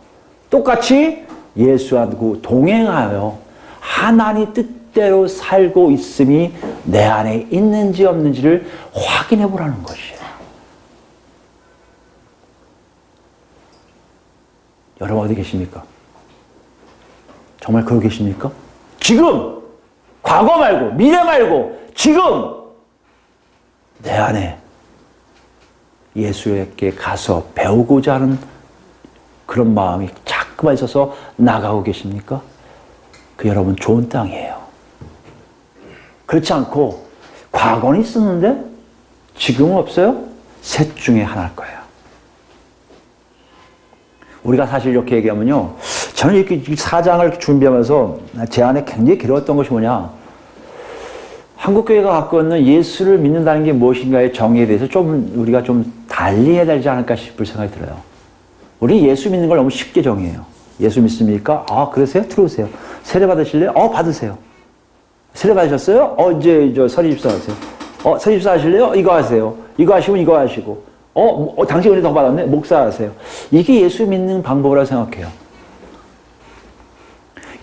똑같이 예수하고 동행하여 하나님 뜻대로 살고 있음이 내 안에 있는지 없는지를 확인해 보라는 것이에요. 여러분 어디 계십니까? 정말 그러고 계십니까? 지금! 과거 말고, 미래 말고, 지금! 내 안에 예수에게 가서 배우고자 하는 그런 마음이 자꾸만 있어서 나가고 계십니까? 그 여러분 좋은 땅이에요. 그렇지 않고 과거는 있었는데 지금은 없어요? 셋 중에 하나일 거예요. 우리가 사실 이렇게 얘기하면요, 저는 이렇게 사장을 준비하면서 제 안에 굉장히 괴로웠던 것이 뭐냐, 한국교회가 갖고 있는 예수를 믿는다는 게 무엇인가의 정의에 대해서 좀 우리가 좀 달리 해야 되지 않을까 싶을 생각이 들어요. 우리 예수 믿는 걸 너무 쉽게 정의해요. 예수 믿습니까? 아, 그러세요? 들어오세요. 세례 받으실래요? 받으세요. 세례 받으셨어요? 이제 선입집사 하세요. 선입집사 하실래요? 이거 하세요. 이거 하시면 이거 하시고. 당신 은혜 더 받았네? 목사 하세요. 이게 예수 믿는 방법이라고 생각해요.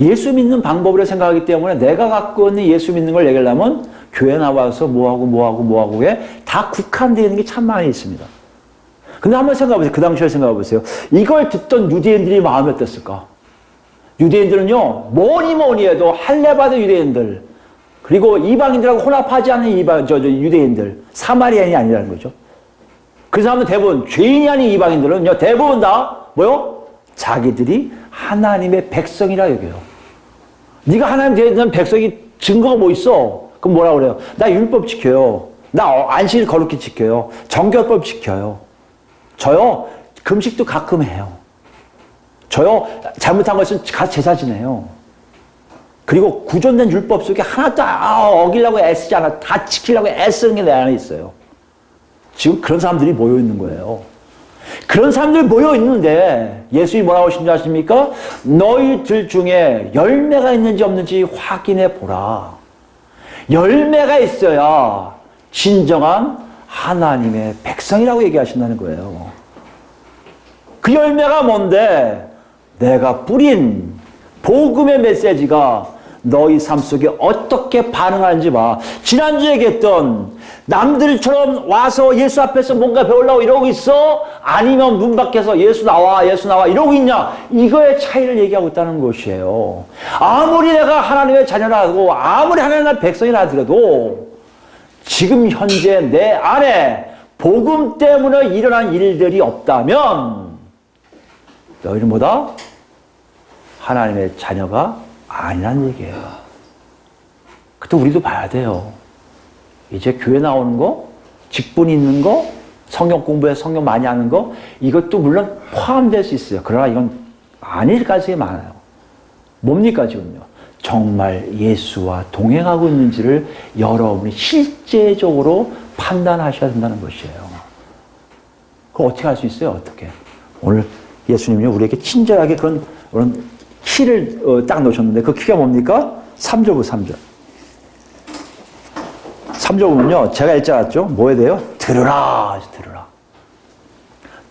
예수 믿는 방법으로 생각하기 때문에 내가 갖고 있는 예수 믿는 걸 얘기하려면 교회 나와서 뭐하고에 다 국한되어 있는 게 참 많이 있습니다. 근데 한번 생각해보세요. 그 당시에 생각해보세요. 이걸 듣던 유대인들이 마음이 어땠을까? 유대인들은요, 뭐니 해도 할례받은 유대인들, 그리고 이방인들하고 혼합하지 않는 유대인들, 사마리아인이 아니라는 거죠. 그 사람들 대부분, 죄인이 아닌 이방인들은요, 대부분 다, 자기들이 하나님의 백성이라 여겨요. 네가 하나님 되는 백성이 증거가 뭐 있어? 그럼 뭐라고 그래요? 나 율법 지켜요. 나 안식일 거룩히 지켜요. 정결법 지켜요. 저요, 금식도 가끔 해요. 저요, 잘못한 것은 가서 제사 지내요. 그리고 구존된 율법 속에 하나도 어기려고 애쓰지 않아. 다 지키려고 애쓰는 게 내 안에 있어요. 지금 그런 사람들이 모여 있는 거예요. 그런 사람들 모여 있는데 예수님이 뭐라고 하신 줄 아십니까? 너희들 중에 열매가 있는지 없는지 확인해 보라. 열매가 있어야 진정한 하나님의 백성이라고 얘기하신다는 거예요. 그 열매가 뭔데? 내가 뿌린 복음의 메시지가 너희 삶 속에 어떻게 반응하는지 봐. 지난주에 얘기했던 남들처럼 와서 예수 앞에서 뭔가 배우려고 이러고 있어? 아니면 문 밖에서 예수 나와 이러고 있냐? 이거의 차이를 얘기하고 있다는 것이에요. 아무리 내가 하나님의 자녀라고, 아무리 하나님의 백성이라 하더라도 지금 현재 내 안에 복음 때문에 일어난 일들이 없다면 너희는 뭐다? 하나님의 자녀가 아니란 얘기예요. 그때 우리도 봐야 돼요. 이제 교회 나오는 거, 직분 있는 거, 성경 공부에 성경 많이 하는 거, 이것도 물론 포함될 수 있어요. 그러나 이건 아닐 가능성이 많아요. 뭡니까 지금요? 정말 예수와 동행하고 있는지를 여러분이 실제적으로 판단하셔야 된다는 것이에요. 그거 어떻게 할 수 있어요? 어떻게? 오늘 예수님이 우리에게 친절하게 그런 키를 딱 놓으셨는데 그 키가 뭡니까? 3절 3절. 3절 보면요. 제가 읽지 않았죠? 뭐 해야 돼요? 들으라. 들으라.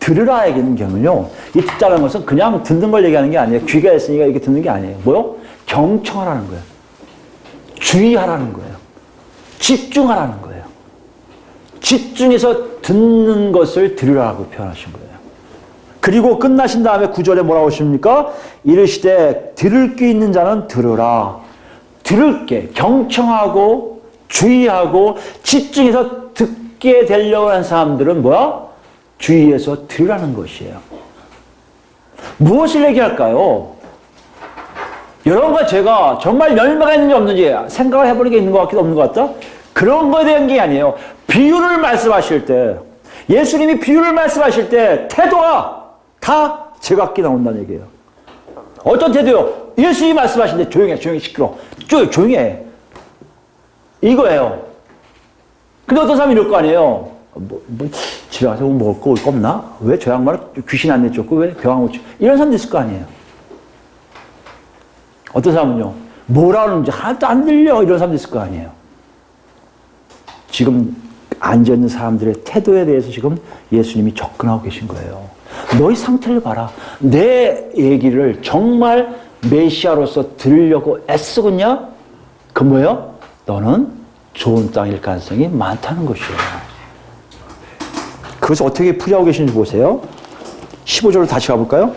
들으라 얘기는 경우는요. 이 듣다는 것은 그냥 듣는 걸 얘기하는 게 아니에요. 귀가 있으니까 이렇게 듣는 게 아니에요. 뭐요? 경청하라는 거예요. 주의하라는 거예요. 집중하라는 거예요. 집중해서 듣는 것을 들으라고 표현하신 거예요. 그리고 끝나신 다음에 9절에 뭐라고 하십니까? 이르시되 들을 귀 있는 자는 들으라. 들을 게 경청하고 주의하고 집중해서 듣게 되려고 하는 사람들은 뭐야? 주의해서 들으라는 것이에요. 무엇을 얘기할까요? 여러분과 제가 정말 열매가 있는지 없는지 생각을 해보는 게 있는 것 같기도 없는 것 같다? 그런 거에 대한 게 아니에요. 비유를 말씀하실 때, 예수님이 비유를 말씀하실 때 태도가 다 제각기 나온다는 얘기예요. 어떤 태도요? 예수님이 말씀하실 때 조용해, 시끄러. 조용히 해. 이거예요. 근데 어떤 사람이 이럴 거 아니에요. 집에 가서 먹을 거 없나? 왜 저 양반은 귀신 안 내쫓고 왜 병 안 고쳐? 이런 사람도 있을 거 아니에요. 어떤 사람은요. 뭐라 그러는지 하나도 안 들려. 이런 사람도 있을 거 아니에요. 지금 앉아있는 사람들의 태도에 대해서 지금 예수님이 접근하고 계신 거예요. 너희 상태를 봐라. 내 얘기를 정말 메시아로서 들으려고 애쓰겠냐? 그 뭐예요? 너는 좋은 땅일 가능성이 많다는 것이에요. 그것을 어떻게 풀이하고 계신지 보세요. 15절로 다시 가볼까요?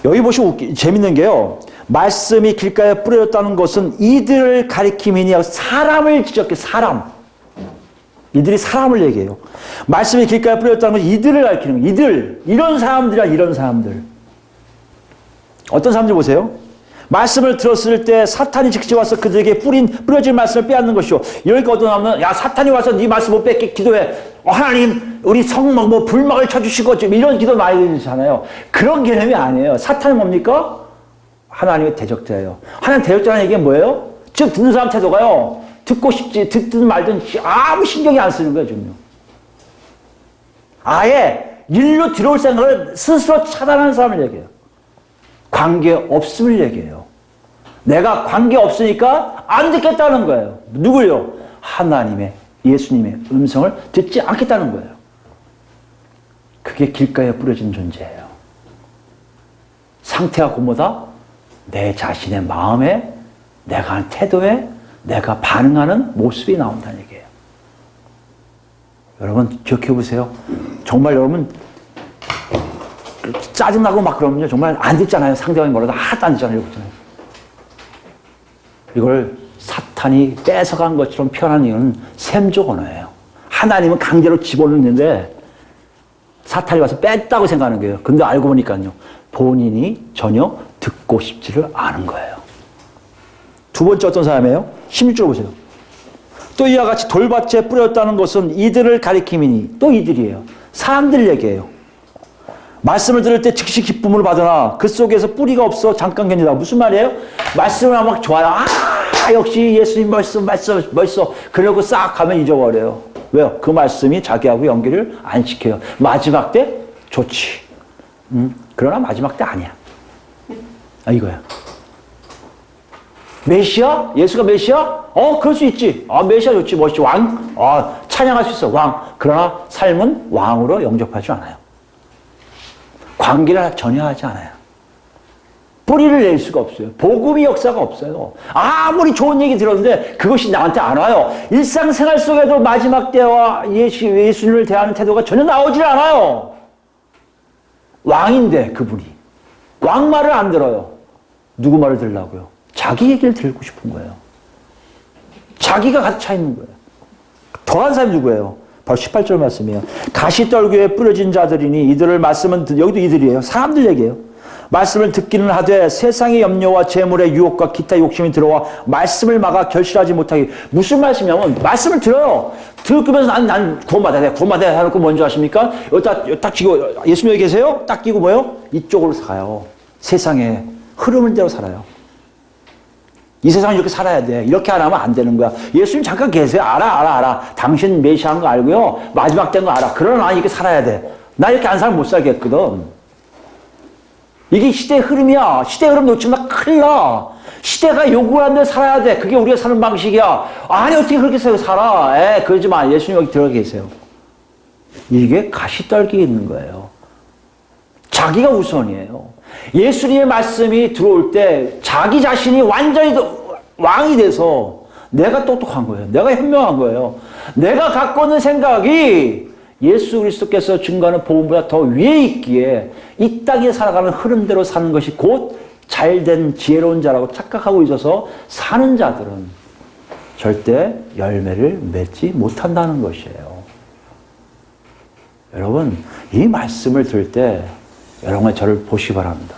여기 보시면 재밌는 게요. 말씀이 길가에 뿌려졌다는 것은 이들을 가리킴이니 사람을 지적해. 사람. 이들이 사람을 얘기해요. 말씀이 길가에 뿌려졌다는 것은 이들을 가리키는 거예요. 이들. 이런 사람들이야. 이런 사람들. 어떤 사람들 보세요. 말씀을 들었을 때 사탄이 직접 와서 그들에게 뿌려진 말씀을 빼앗는 것이요. 이러니까 어떤 사람은 야 사탄이 와서 네 말씀 못 뺏게 기도해. 하나님 우리 성막 불막을 쳐주시고 이런 기도 많이 드리잖아요. 그런 개념이 아니에요. 사탄은 뭡니까? 하나님의 대적자예요. 하나님 대적자라는 얘기가 뭐예요? 즉 듣는 사람 태도가요. 듣고 싶지 듣든 말든 아무 신경이 안 쓰는 거예요. 지금요. 아예 일로 들어올 생각을 스스로 차단하는 사람을 얘기해요. 관계없음을 얘기해요. 내가 관계없으니까 안 듣겠다는 거예요. 누구요? 하나님의 예수님의 음성을 듣지 않겠다는 거예요. 그게 길가에 뿌려진 존재예요. 상태가 고모다? 내 자신의 마음에 내가 하는 태도에 내가 반응하는 모습이 나온다는 얘기예요. 여러분 기억해 보세요. 정말 여러분 짜증나고 막 그러면요. 정말 안 듣잖아요. 상대방이 뭐라도 하나도 안 듣잖아요. 이걸 사탄이 뺏어간 것처럼 표현하는 이유는 셈족 언어예요. 하나님은 강제로 집어넣는데 사탄이 와서 뺐다고 생각하는 거예요. 근데 알고 보니까요. 본인이 전혀 듣고 싶지를 않은 거예요. 두 번째 어떤 사람이에요? 16절 보세요. 또 이와 같이 돌밭에 뿌렸다는 것은 이들을 가리킴이니 또 이들이에요. 사람들 얘기예요. 말씀을 들을 때 즉시 기쁨을 받으나 그 속에서 뿌리가 없어 잠깐 견디다. 무슨 말이에요? 말씀을 하면 막 좋아요. 역시 예수님 멋있어. 그러고 싹 가면 잊어버려요. 왜요? 그 말씀이 자기하고 연결을 안 시켜요. 마지막 때 좋지. 그러나 마지막 때 아니야. 이거야. 메시아? 예수가 메시아? 그럴 수 있지. 메시아 좋지. 멋있지. 왕? 찬양할 수 있어. 왕. 그러나 삶은 왕으로 영접하지 않아요. 관계를 전혀 하지 않아요. 뿌리를 낼 수가 없어요. 복음의 역사가 없어요. 아무리 좋은 얘기 들었는데 그것이 나한테 안 와요. 일상생활 속에도 마지막 때와 예수님을 대하는 태도가 전혀 나오질 않아요. 왕인데 그분이. 왕 말을 안 들어요. 누구 말을 들으려고요? 자기 얘기를 들고 싶은 거예요. 자기가 가득 차 있는 거예요. 더한 사람이 누구예요? 바로 18절 말씀이에요. 가시떨기에 뿌려진 자들이니 이들을 말씀은 여기도 이들이에요. 사람들 얘기예요. 말씀을 듣기는 하되 세상의 염려와 재물의 유혹과 기타 욕심이 들어와 말씀을 막아 결실하지 못하게. 무슨 말씀이냐면 말씀을 들어요. 들으면서 난 구원받아야 돼. 구원받아야 하고 뭔지 아십니까? 여기 딱 끼고 예수님 여기 계세요? 딱 끼고 뭐예요? 이쪽으로 가요. 세상에 흐르는 대로 살아요. 이 세상은 이렇게 살아야 돼. 이렇게 안 하면 안 되는 거야. 예수님 잠깐 계세요. 알아. 당신 메시아인 거 알고요. 마지막 된 거 알아. 그러나 나 이렇게 살아야 돼. 나 이렇게 안 살면 못 살겠거든. 이게 시대의 흐름이야. 시대의 흐름 놓치면 나 큰일 나. 시대가 요구하는 대로 살아야 돼. 그게 우리가 사는 방식이야. 아니 어떻게 그렇게 살아. 그러지 마. 예수님 여기 들어가 계세요. 이게 가시떨기 있는 거예요. 자기가 우선이에요. 예수님의 말씀이 들어올 때 자기 자신이 완전히 왕이 돼서 내가 똑똑한 거예요. 내가 현명한 거예요. 내가 갖고 있는 생각이 예수 그리스도께서 증거하는 복음보다 더 위에 있기에 이 땅에 살아가는 흐름대로 사는 것이 곧 잘된 지혜로운 자라고 착각하고 있어서 사는 자들은 절대 열매를 맺지 못한다는 것이에요. 여러분, 이 말씀을 들을 때 여러분 저를 보시기 바랍니다.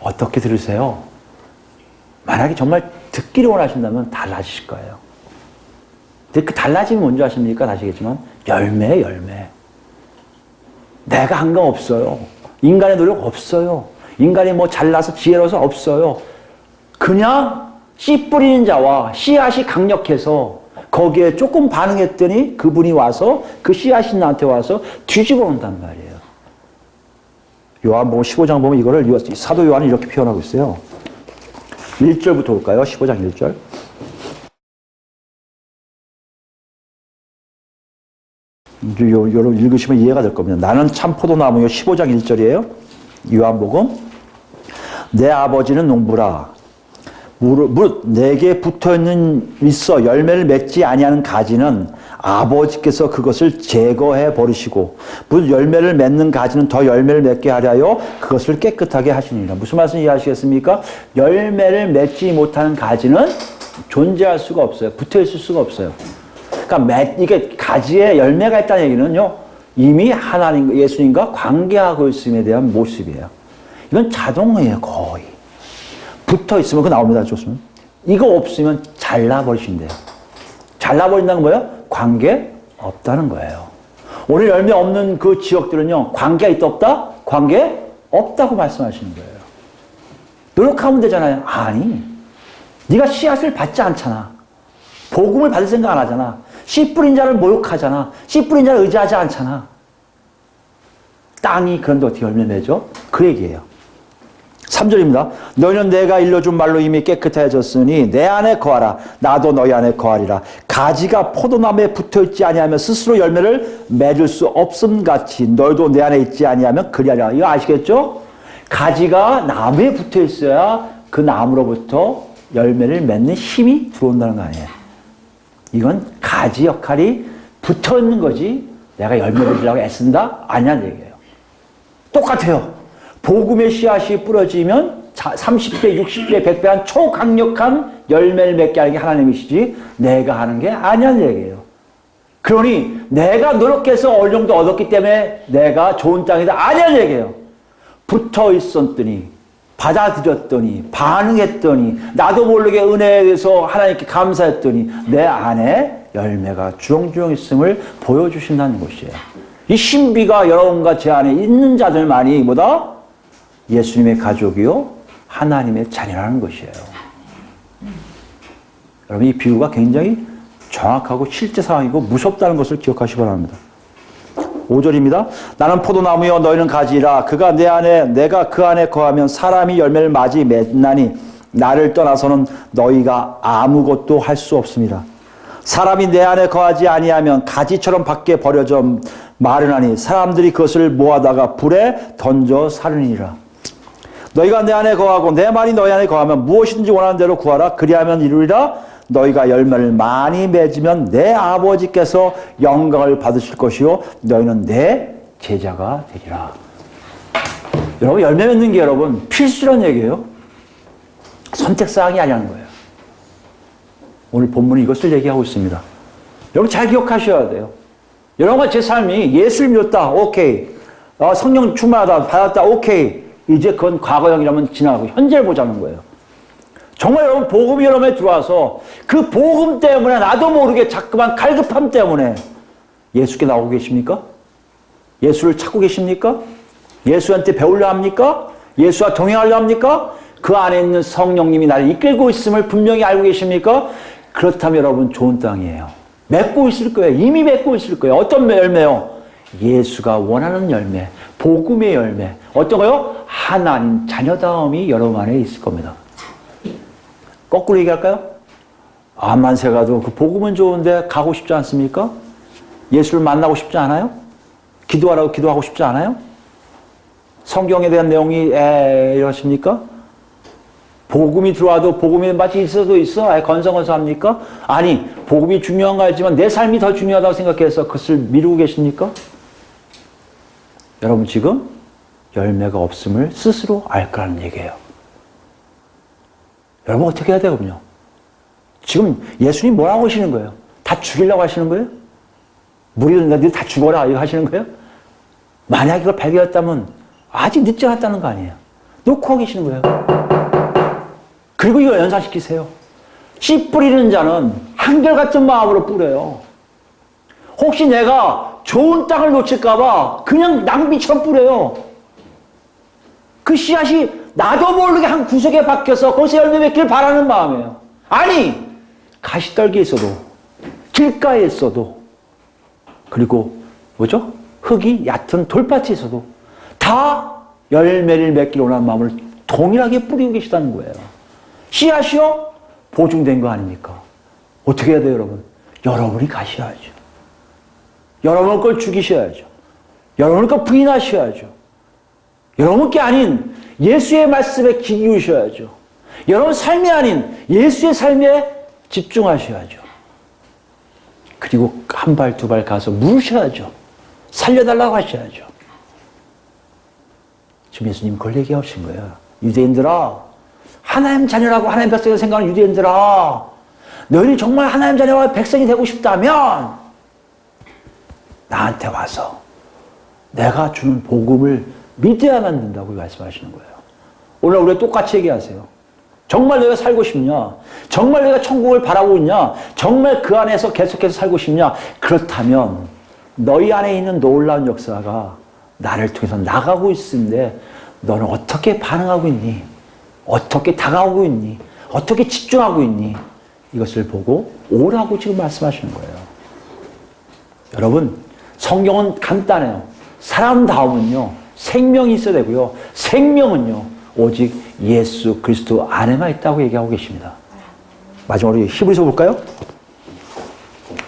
어떻게 들으세요? 만약에 정말 듣기를 원하신다면 달라지실 거예요. 근데 그 달라짐이 뭔지 아십니까? 다시겠지만 열매예요, 열매. 내가 한 거 없어요. 인간의 노력 없어요. 인간이 뭐 잘나서 지혜로워서 없어요. 그냥 씨 뿌리는 자와 씨앗이 강력해서 거기에 조금 반응했더니 그분이 와서 그 씨앗이 나한테 와서 뒤집어 온단 말이에요. 요한복음 15장 보면 이거를 사도 요한이 이렇게 표현하고 있어요. 1절부터 볼까요? 15장 1절. 여러분 읽으시면 이해가 될 겁니다. 나는 참 포도나무요. 15장 1절이에요. 요한복음. 내 아버지는 농부라. 무릇 내게 있어 열매를 맺지 아니하는 가지는 아버지께서 그것을 제거해 버리시고 무릇 열매를 맺는 가지는 더 열매를 맺게 하려 그것을 깨끗하게 하시니라. 무슨 말씀 이해하시겠습니까? 열매를 맺지 못하는 가지는 존재할 수가 없어요. 붙어 있을 수가 없어요. 그러니까 이게 가지에 열매가 있다는 얘기는요, 이미 하나님, 예수님과 관계하고 있음에 대한 모습이에요. 이건 자동이에요, 거의. 붙어 있으면 그거 나옵니다, 좋습니다. 이거 없으면 잘라버리신대요. 잘라버린다는 거예요? 관계 없다는 거예요. 오늘 열매 없는 그 지역들은요, 관계가 있다 없다? 관계 없다고 말씀하시는 거예요. 노력하면 되잖아요. 아니, 네가 씨앗을 받지 않잖아. 복음을 받을 생각 안 하잖아. 씨 뿌린 자를 모욕하잖아. 씨 뿌린 자를 의지하지 않잖아. 땅이 그런데 어떻게 열매 맺어? 그 얘기예요. 3절입니다. 너희는 내가 일러준 말로 이미 깨끗해졌으니 내 안에 거하라. 나도 너희 안에 거하리라. 가지가 포도나무에 붙어있지 아니하면 스스로 열매를 맺을 수 없음같이 너희도 내 안에 있지 아니하면 그리하리라. 이거 아시겠죠? 가지가 나무에 붙어있어야 그 나무로부터 열매를 맺는 힘이 들어온다는 거 아니에요. 이건 가지 역할이 붙어있는 거지 내가 열매를 주려고 애쓴다? 아니냐는 얘기예요. 똑같아요. 복음의 씨앗이 뿌려지면 30배, 60배, 100배 한 초강력한 열매를 맺게 하는 게 하나님이시지 내가 하는 게 아니냐는 얘기예요. 그러니 내가 노력해서 어느 정도 얻었기 때문에 내가 좋은 땅이다 아니냐는 얘기예요. 붙어 있었더니 받아들였더니 반응했더니 나도 모르게 은혜에 대해서 하나님께 감사했더니 내 안에 열매가 주렁주렁 있음을 보여주신다는 것이에요. 이 신비가 여러분과 제 안에 있는 자들만이 뭐다? 예수님의 가족이요 하나님의 자녀라는 것이에요. 여러분 이 비유가 굉장히 정확하고 실제 상황이고 무섭다는 것을 기억하시기 바랍니다. 5절입니다. 나는 포도나무여 너희는 가지라. 그가 내 안에 내가 그 안에 거하면 사람이 열매를 맞이 맺나니 나를 떠나서는 너희가 아무것도 할 수 없습니다. 사람이 내 안에 거하지 아니하면 가지처럼 밖에 버려져 마르나니 사람들이 그것을 모아다가 불에 던져 사르니라. 너희가 내 안에 거하고 내 말이 너희 안에 거하면 무엇이든지 원하는 대로 구하라. 그리하면 이루리라. 너희가 열매를 많이 맺으면 내 아버지께서 영광을 받으실 것이요 너희는 내 제자가 되리라. 여러분 열매 맺는 게 여러분 필수란 얘기예요. 선택사항이 아니라는 거예요. 오늘 본문은 이것을 얘기하고 있습니다. 여러분 잘 기억하셔야 돼요. 여러분과 제 삶이 예수를 믿었다. 오케이. 성령 충만하다. 받았다. 오케이. 이제 그건 과거형이라면 지나가고 현재를 보자는 거예요. 정말 여러분 복음이 여러분에 들어와서 그 복음 때문에 나도 모르게 자꾸만 갈급함 때문에 예수께 나오고 계십니까? 예수를 찾고 계십니까? 예수한테 배우려 합니까? 예수와 동행하려 합니까? 그 안에 있는 성령님이 나를 이끌고 있음을 분명히 알고 계십니까? 그렇다면 여러분 좋은 땅이에요. 맺고 있을 거예요. 이미 맺고 있을 거예요. 어떤 열매요? 예수가 원하는 열매, 복음의 열매. 어떤 거요? 하나님 자녀다움이 여러분 안에 있을 겁니다. 거꾸로 얘기할까요? 암만세 가도 그 복음은 좋은데 가고 싶지 않습니까? 예수를 만나고 싶지 않아요? 기도하라고 기도하고 싶지 않아요? 성경에 대한 내용이 이러십니까? 복음이 들어와도 복음이 마치 있어도 있어? 건성건성합니까? 아니, 복음이 중요한 거 알지만 내 삶이 더 중요하다고 생각해서 그것을 미루고 계십니까? 여러분 지금 열매가 없음을 스스로 알 거라는 얘기예요. 여러분 어떻게 해야 되거든요? 지금 예수님 뭐라고 하시는 거예요? 다 죽이려고 하시는 거예요? 무리들 너희들 다 죽어라 이거 하시는 거예요? 만약 이걸 발견했다면 아직 늦지 않았다는 거 아니에요. 놓고 계시는 거예요. 그리고 이거 연상시키세요. 씨 뿌리는 자는 한결같은 마음으로 뿌려요. 혹시 내가 좋은 땅을 놓칠까봐 그냥 낭비처럼 뿌려요. 그 씨앗이 나도 모르게 한 구석에 박혀서 거기서 열매 맺기를 바라는 마음이에요. 아니, 가시떨기에 있어도, 길가에 있어도, 그리고 뭐죠? 흙이 얕은 돌밭에 있어도 다 열매를 맺기를 원하는 마음을 동일하게 뿌리고 계시다는 거예요. 씨앗이요? 보증된 거 아닙니까? 어떻게 해야 돼요, 여러분? 여러분이 가셔야죠. 여러분 걸 죽이셔야죠. 여러분 걸 부인하셔야죠. 여러분 게 아닌 예수의 말씀에 귀 기울이셔야죠. 여러분 삶이 아닌 예수의 삶에 집중하셔야죠. 그리고 한 발, 두 발 가서 물으셔야죠. 살려달라고 하셔야죠. 지금 예수님 그걸 얘기하신 거예요. 유대인들아, 하나님 자녀라고 하나님 백성이라고 생각하는 유대인들아, 너희는 정말 하나님 자녀와 백성이 되고 싶다면 나한테 와서 내가 주는 복음을 믿어야만 된다고 말씀하시는 거예요. 오늘 우리가 똑같이 얘기하세요. 정말 너희가 살고 싶냐? 정말 너희가 천국을 바라고 있냐? 정말 그 안에서 계속해서 살고 싶냐? 그렇다면 너희 안에 있는 놀라운 역사가 나를 통해서 나가고 있는데 너는 어떻게 반응하고 있니? 어떻게 다가오고 있니? 어떻게 집중하고 있니? 이것을 보고 오라고 지금 말씀하시는 거예요. 여러분, 성경은 간단해요. 사람다움은요, 생명이 있어야 되고요. 생명은요, 오직 예수 그리스도 안에만 있다고 얘기하고 계십니다. 마지막으로 히브리서 볼까요?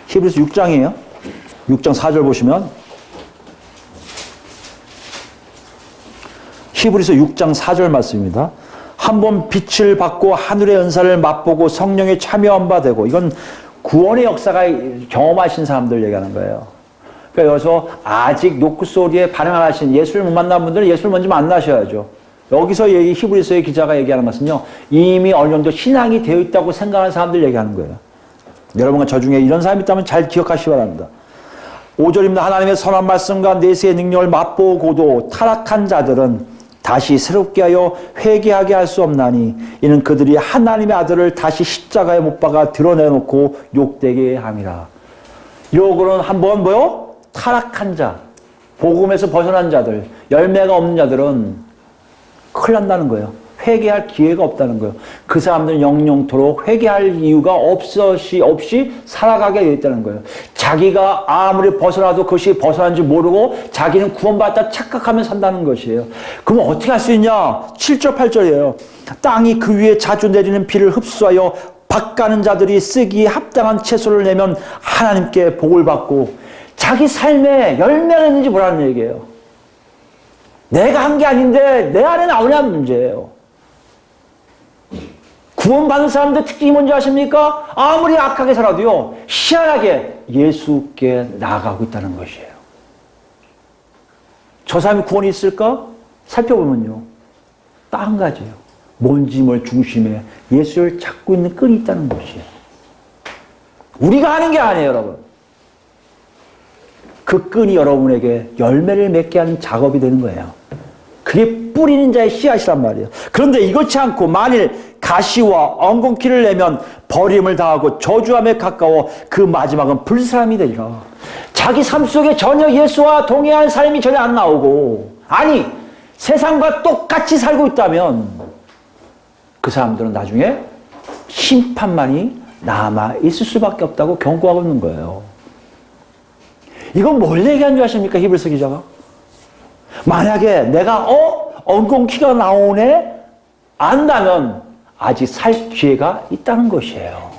히브리서 6장이에요. 6장 4절 보시면 히브리서 6장 4절 말씀입니다. 한번 빛을 받고 하늘의 은사를 맛보고 성령에 참여한 바 되고, 이건 구원의 역사가 경험하신 사람들 얘기하는 거예요. 그러니까 여기서 아직 노크 소리에 반응 안 하신 예수를 못 만난 분들은 예수를 먼저 만나셔야죠. 여기서 히브리서의 기자가 얘기하는 것은요, 이미 어느 정도 신앙이 되어 있다고 생각하는 사람들 얘기하는 거예요. 여러분과 저 중에 이런 사람이 있다면 잘 기억하시기 바랍니다. 5절입니다. 하나님의 선한 말씀과 내세의 능력을 맛보고도 타락한 자들은 다시 새롭게 하여 회개하게 할 수 없나니 이는 그들이 하나님의 아들을 다시 십자가에 못 박아 드러내놓고 욕되게 함이라. 요거는 한번 뭐요? 타락한 자, 복음에서 벗어난 자들, 열매가 없는 자들은 큰일 난다는 거예요. 회개할 기회가 없다는 거예요. 그 사람들은 영영토록 회개할 이유가 없이 살아가게 되어 있다는 거예요. 자기가 아무리 벗어나도 그것이 벗어난 줄 모르고 자기는 구원받았다 착각하며 산다는 것이에요. 그럼 어떻게 할 수 있냐? 7절 8절이에요. 땅이 그 위에 자주 내리는 비를 흡수하여 밭가는 자들이 쓰기에 합당한 채소를 내면 하나님께 복을 받고, 자기 삶에 열매가 있는지 보라는 얘기예요. 내가 한 게 아닌데 내 안에 나오냐는 문제예요. 구원받은 사람들 특징이 뭔지 아십니까? 아무리 악하게 살아도요, 희한하게 예수께 나아가고 있다는 것이에요. 저 사람이 구원이 있을까? 살펴보면요, 딱 한 가지예요. 뭔지 뭘 중심에 예수를 찾고 있는 끈이 있다는 것이에요. 우리가 하는 게 아니에요, 여러분. 그 끈이 여러분에게 열매를 맺게 하는 작업이 되는 거예요. 그게 뿌리는 자의 씨앗이란 말이에요. 그런데 이렇지 않고 만일 가시와 엉겅퀴를 내면 버림을 당하고 저주함에 가까워 그 마지막은 불사함이 되리라. 자기 삶 속에 전혀 예수와 동행한 삶이 전혀 안 나오고, 아니 세상과 똑같이 살고 있다면 그 사람들은 나중에 심판만이 남아 있을 수밖에 없다고 경고하고 있는 거예요. 이건 뭘 얘기한 줄 아십니까? 히브리서 기자가. 만약에 내가 엉겅퀴가 나오네 안다면 아직 살 기회가 있다는 것이에요.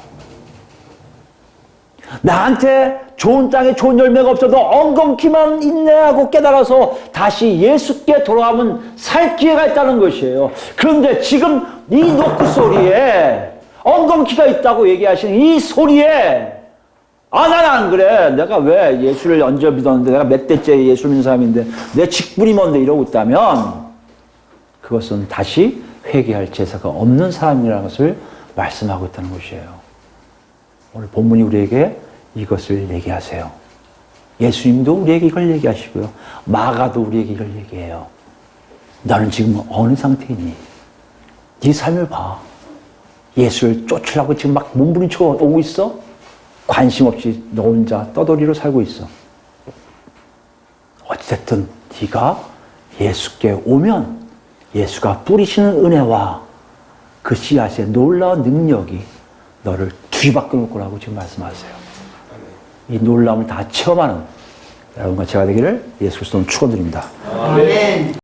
나한테 좋은 땅에 좋은 열매가 없어도 엉겅퀴만 인내하고 깨달아서 다시 예수께 돌아가면 살 기회가 있다는 것이에요. 그런데 지금 이 노크 소리에 엉겅퀴가 있다고 얘기하시는 이 소리에 나는 안 그래. 내가 왜 예수를 언제 믿었는데 내가 몇 대째 예수 믿는 사람인데 내 직분이 뭔데 이러고 있다면 그것은 다시 회개할 제사가 없는 사람이라는 것을 말씀하고 있다는 것이에요. 오늘 본문이 우리에게 이것을 얘기하세요. 예수님도 우리에게 이걸 얘기하시고요. 마가도 우리에게 이걸 얘기해요. 너는 지금 어느 상태이니? 네 삶을 봐. 예수를 쫓으려고 지금 막 몸부림쳐 오고 있어? 관심 없이 너 혼자 떠돌이로 살고 있어. 어쨌든 네가 예수께 오면 예수가 뿌리시는 은혜와 그 씨앗의 놀라운 능력이 너를 뒤바꿔 놓을 거라고 지금 말씀하세요. 이 놀라움을 다 체험하는 여러분과 제가 되기를 예수 그리스도는 축원드립니다. 아멘.